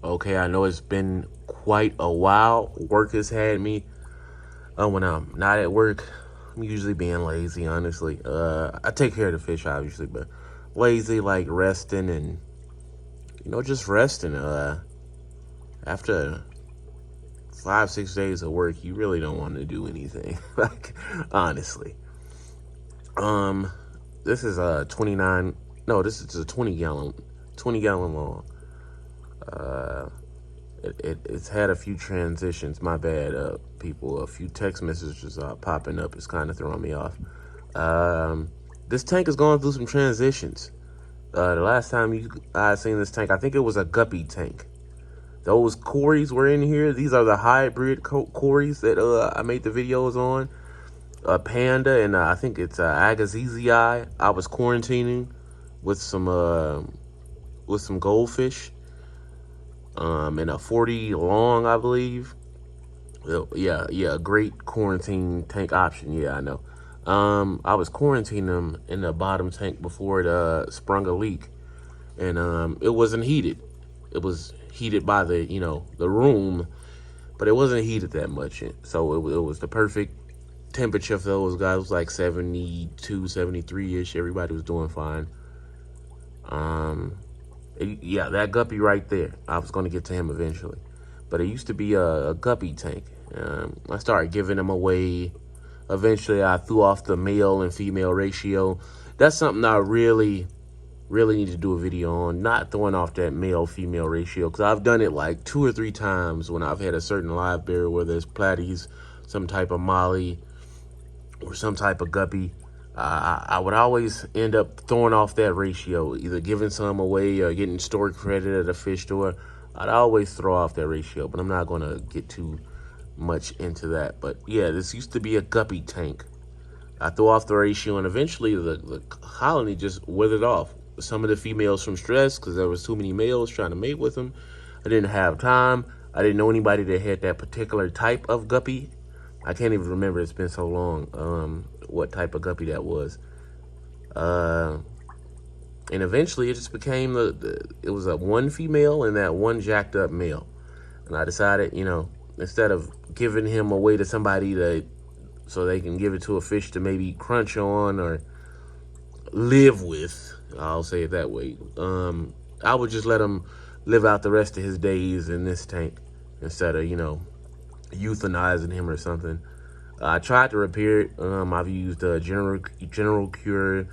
Okay, I know it's been quite a while. Work has had me. When I'm not at work, I'm usually being lazy, honestly. I take care of the fish, obviously, but lazy, like resting and, just resting. After 5, 6 days of work, you really don't want to do anything. Like, honestly. Um, this is a 29, no, this is a 20 gallon long. Uh, it's had a few transitions. My bad, people. A few text messages popping up. It's kind of throwing me off. Um, this tank is going through some transitions. The last time I seen this tank, I think it was a Guppy tank. Those Corys were in here. These are the hybrid Corys that I made the videos on. Panda and I think it's Agazizii. I was quarantining with some goldfish. And a 40 long, I believe. Yeah, great quarantine tank option. Yeah, I know. I was quarantining them in the bottom tank before it sprung a leak, and it wasn't heated. It was heated by the room, but it wasn't heated that much. So it was the perfect temperature for those guys. It was like 72, 73-ish. Everybody was doing fine. Um, yeah, that Guppy right there. I was going to get to him eventually. But it used to be a Guppy tank. I started giving them away. Eventually, I threw off the male and female ratio. That's something I really need to do a video on. Not throwing off that male-female ratio. Because I've done it like 2 or 3 times when I've had a certain live bear, whether it's Platies, some type of Molly, or some type of Guppy. I would always end up throwing off that ratio, either giving some away or getting store credit at a fish store. I'd always throw off that ratio, but I'm not going to get too much into that. But yeah, this used to be a Guppy tank. I threw off the ratio, and eventually the colony just withered off. Some of the females from stress, because there was too many males trying to mate with them. I didn't have time. I didn't know anybody that had that particular type of Guppy. I can't even remember. It's been so long. What type of Guppy that was. And eventually it just became it was a one female and that one jacked up male. And I decided, instead of giving him away to somebody so they can give it to a fish to maybe crunch on or live with, I'll say it that way. I would just let him live out the rest of his days in this tank instead of, euthanizing him or something. I tried to repair it. I've used general cure,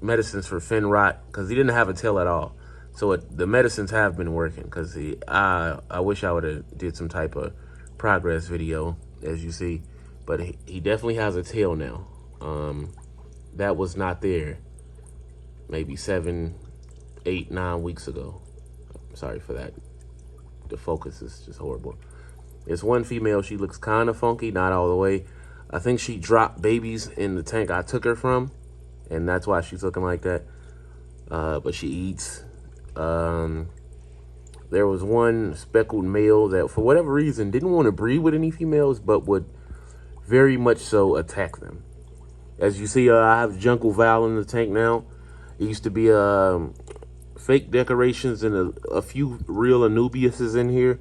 medicines for fin rot because he didn't have a tail at all. So the medicines have been working because I wish I would have did some type of progress video, as you see, but he definitely has a tail now. That was not there maybe 7, 8, 9 weeks ago. Sorry for that. The focus is just horrible. It's one female. She looks kind of funky, not all the way. I think she dropped babies in the tank I took her from, and that's why she's looking like that. But she eats. There was one speckled male that, for whatever reason, didn't want to breed with any females, but would very much so attack them. As you see, I have Jungle Val in the tank now. It used to be fake decorations and a few real Anubiuses in here.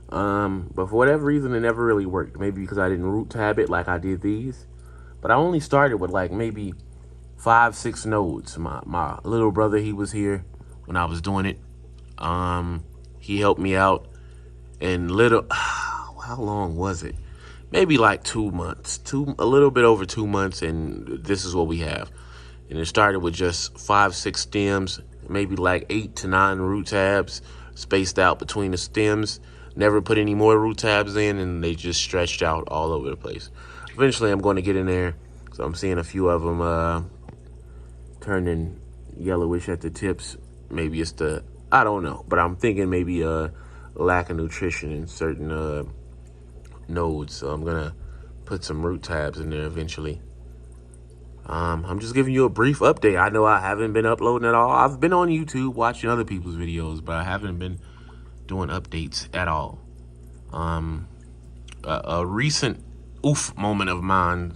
But for whatever reason, it never really worked. Maybe because I didn't root tab it like I did these. But I only started with like maybe 5, 6 nodes. My little brother, he was here when I was doing it. He helped me out. And how long was it? Maybe like 2 months. A little bit over 2 months, and this is what we have. And it started with just 5, 6 stems, maybe like 8 to 9 root tabs spaced out between the stems. Never put any more root tabs in, and they just stretched out all over the place. Eventually, I'm going to get in there. So I'm seeing a few of them turning yellowish at the tips. Maybe it's I don't know. But I'm thinking maybe a lack of nutrition in certain nodes. So I'm going to put some root tabs in there eventually. I'm just giving you a brief update. I know I haven't been uploading at all. I've been on YouTube watching other people's videos, but I haven't been doing updates at all. A recent moment of mine,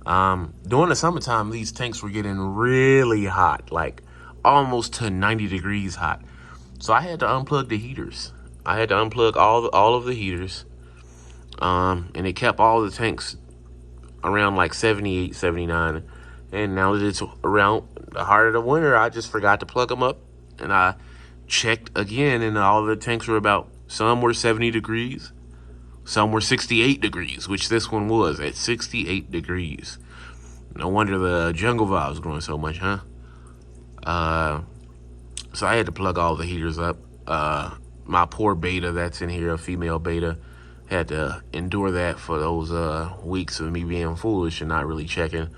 during the summertime, these tanks were getting really hot, like almost to 90 degrees hot. So I had to unplug the heaters. I had to unplug all of the heaters. And it kept all the tanks around like 78, 79. And now that it's around the heart of the winter, I just forgot to plug them up. And I checked again, and all the tanks were about, some were 70 degrees, some were 68 degrees, which this one was at 68 degrees. No wonder the jungle vibe was growing so much, huh? So I had to plug all the heaters up. My poor beta that's in here, a female beta, had to endure that for those weeks of me being foolish and not really checking.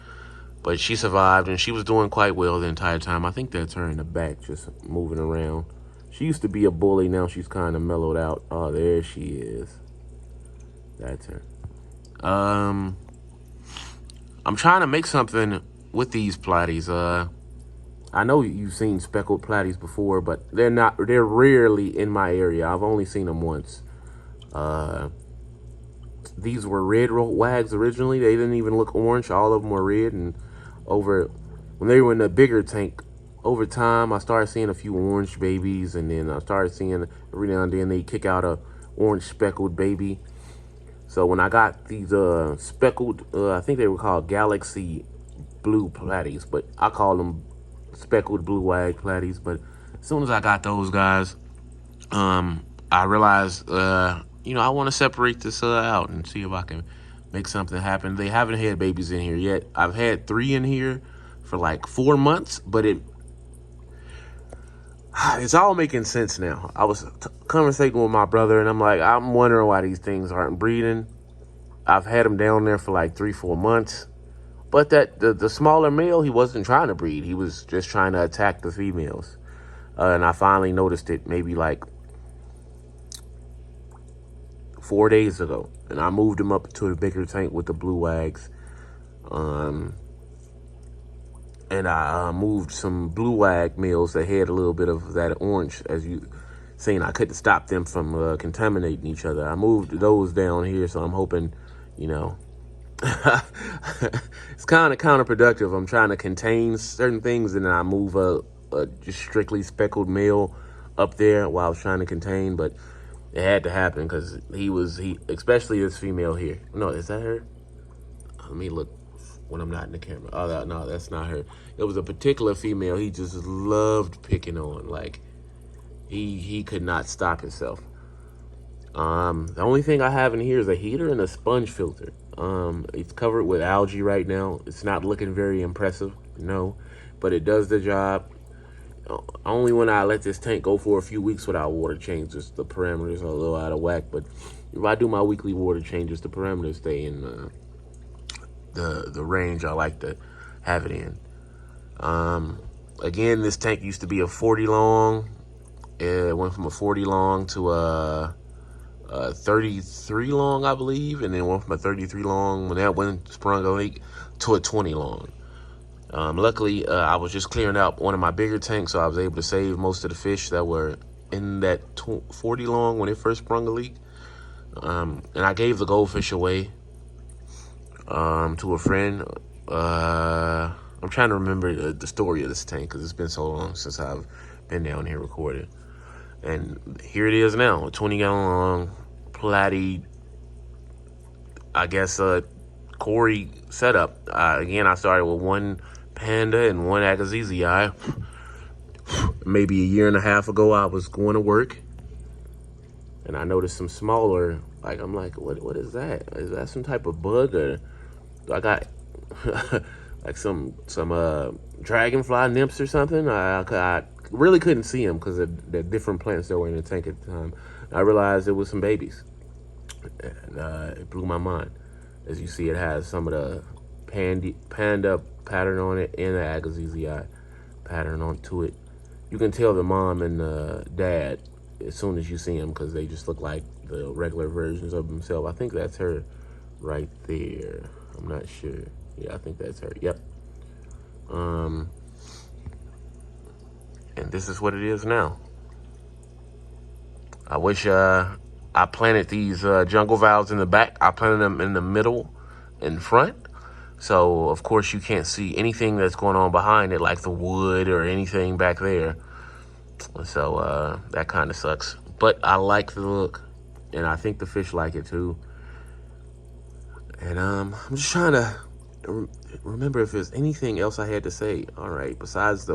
But she survived, and she was doing quite well the entire time. I think that's her in the back just moving around. She used to be a bully. Now she's kind of mellowed out. Oh, there she is. That's her. I'm trying to make something with these platies. I know you've seen speckled platies before, but they're rarely in my area. I've only seen them once. These were red wags originally. They didn't even look orange. All of them were red, and when they were in the bigger tank, over time I started seeing a few orange babies, and then I started seeing every now and then they kick out a orange speckled baby. So when I got these speckled, I think they were called Galaxy Blue Platies, but I call them speckled blue wag platies. But as soon as I got those guys, I realized, I want to separate this out and see if I can make something happen. They haven't had babies in here yet. I've had 3 in here for like 4 months, but it's all making sense now. I was conversating with my brother, and I'm wondering why these things aren't breeding. I've had them down there for like 3-4 months. But the smaller male, he wasn't trying to breed. He was just trying to attack the females. And I finally noticed it maybe like 4 days ago. And I moved him up to the bigger tank with the blue wags. And I moved some blue wag males that had a little bit of that orange. As you seen, I couldn't stop them from contaminating each other. I moved those down here, so I'm hoping, it's kind of counterproductive. I'm trying to contain certain things, and then I move a just strictly speckled male up there while I was trying to contain, but it had to happen because he especially this female here. No, is that her? Let me look when I'm not in the camera. Oh, no, that's not her. It was a particular female he just loved picking on. Like, he could not stop himself. The only thing I have in here is a heater and a sponge filter. It's covered with algae right now. It's not looking very impressive, no, but it does the job. Only when I let this tank go for a few weeks without water changes, the parameters are a little out of whack. But if I do my weekly water changes, the parameters stay in the range I like to have it in. Again, this tank used to be a 40 long. It went from a 40 long to a 33 long, I believe, and then went from a 33 long when that one sprung a leak to a 20 long. Luckily, I was just clearing out one of my bigger tanks, so I was able to save most of the fish that were in that 40 long when it first sprung a leak. And I gave the goldfish away to a friend. I'm trying to remember the story of this tank because it's been so long since I've been down here recording. And here it is now, a 20-gallon long Platy, I guess, cory setup. Again, I started with one panda and one Agassizi. Maybe a year and a half ago, I was going to work, and I noticed some smaller, I'm like, what is that? Is that some type of bug? Or I got like some dragonfly nymphs or something? I really couldn't see them because of the different plants that were in the tank at the time. I realized it was some babies, and it blew my mind. As you see, it has some of the panda pattern on it and the Agassizi pattern onto it. You can tell the mom and the dad as soon as you see them because they just look like the regular versions of themselves. I think that's her right there. I'm not sure. Yeah, I think that's her. Yep. And this is what it is now. I wish I planted these jungle valves in the back. I planted them in the middle and front. So, of course, you can't see anything that's going on behind it, like the wood or anything back there. So, that kind of sucks. But I like the look, and I think the fish like it too. And I'm just trying to remember if there's anything else I had to say. All right, besides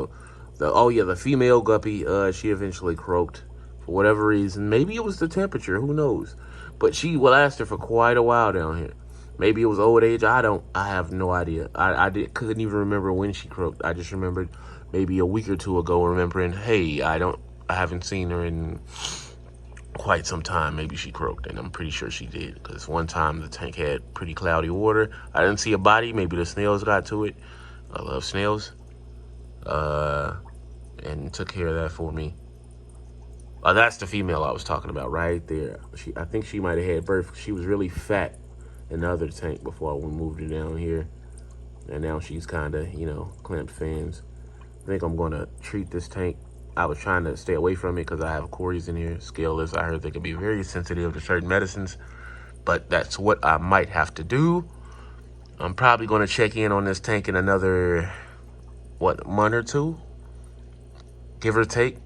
oh yeah, the female guppy, she eventually croaked for whatever reason. Maybe it was the temperature, who knows? But she lasted for quite a while down here. Maybe it was old age. I have no idea. Couldn't even remember when she croaked. I just remembered maybe a week or two ago, remembering, hey, I haven't seen her in quite some time. Maybe she croaked, and I'm pretty sure she did, because one time the tank had pretty cloudy water. I didn't see a body. Maybe the snails got to it. I love snails. And took care of that for me. That's the female I was talking about right there. I think she might have had birth. She was really fat in the other tank before we moved her down here. And now she's kind of, clamped fans. I think I'm going to treat this tank. I was trying to stay away from it because I have cories in here, scaleless. I heard they can be very sensitive to certain medicines, but that's what I might have to do. I'm probably going to check in on this tank in another, month or two, give or take,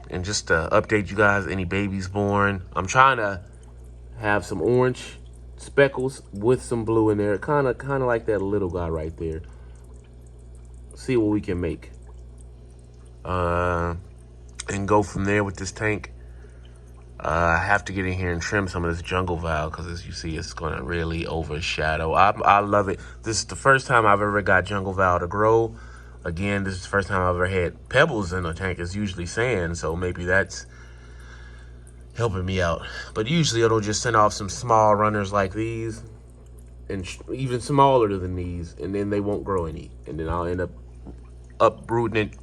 and just update you guys, any babies born. I'm trying to have some orange speckles with some blue in there, kind of like that little guy right there. See what we can make. And go from there with this tank. I have to get in here and trim some of this jungle val, because as you see, it's going to really overshadow. I love it. This is the first time I've ever got jungle val to grow. Again, this is the first time I've ever had pebbles in a tank. It's usually sand, so maybe that's helping me out. But usually it'll just send off some small runners like these, and even smaller than these, and then they won't grow any. And then I'll end up uprooting it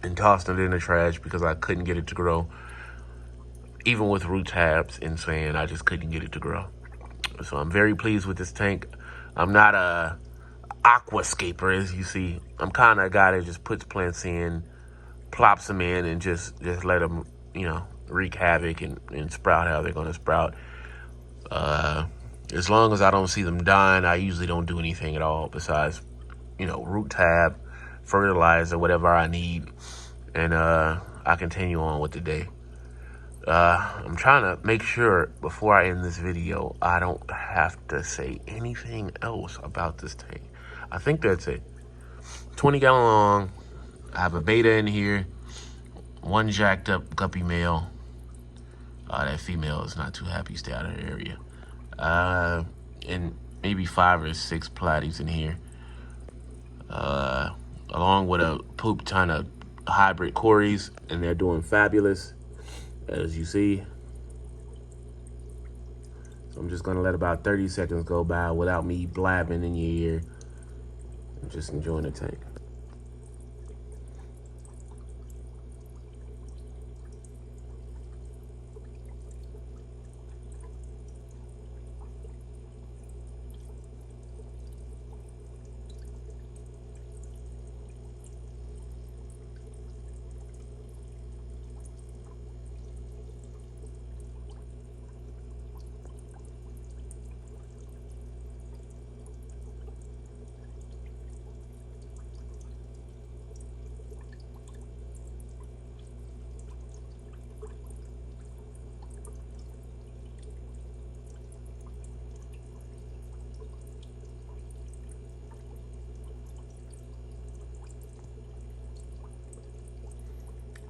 and tossing it in the trash because I couldn't get it to grow. Even with root tabs and sand, I just couldn't get it to grow. So I'm very pleased with this tank. I'm not a aquascaper, as you see. I'm kind of a guy that just puts plants in, plops them in, and just let them, wreak havoc and sprout how they're going to sprout. As long as I don't see them dying, I usually don't do anything at all besides, root tab, fertilizer, whatever I need, and I continue on with the day. I'm trying to make sure before I end this video, I don't have to say anything else about this tank. I think that's it. 20 gallon long. I have a beta in here. One jacked up guppy male. That female is not too happy. Stay out of her area. And maybe 5 or 6 platies in here. Along with a poop ton of hybrid cories, and they're doing fabulous, as you see. So I'm just gonna let about 30 seconds go by without me blabbing in your ear. I'm just enjoying the tank.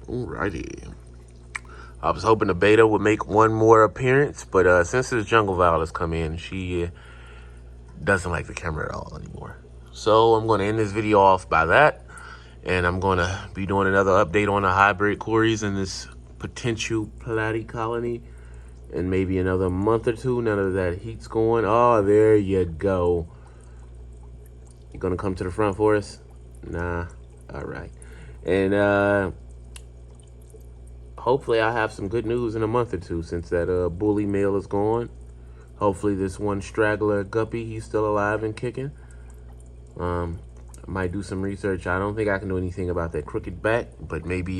Alrighty. I was hoping the beta would make one more appearance, but since this jungle val has come in, she doesn't like the camera at all anymore. So I'm going to end this video off by that, and I'm going to be doing another update on the hybrid cories in this potential Platy colony in maybe another month or two. None of that heat's going. Oh, there you go. You gonna come to the front for us? Nah. All right. And hopefully I'll have some good news in a month or two, since that bully male is gone. Hopefully this one straggler guppy, he's still alive and kicking. I might do some research. I don't think I can do anything about that crooked back, but maybe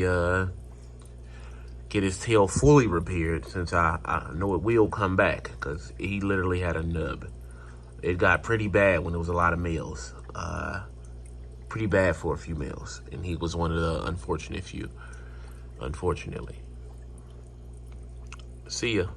get his tail fully repaired, since I know it will come back, because he literally had a nub. It got pretty bad when there was a lot of males. Pretty bad for a few males, and he was one of the unfortunate few, unfortunately. See ya.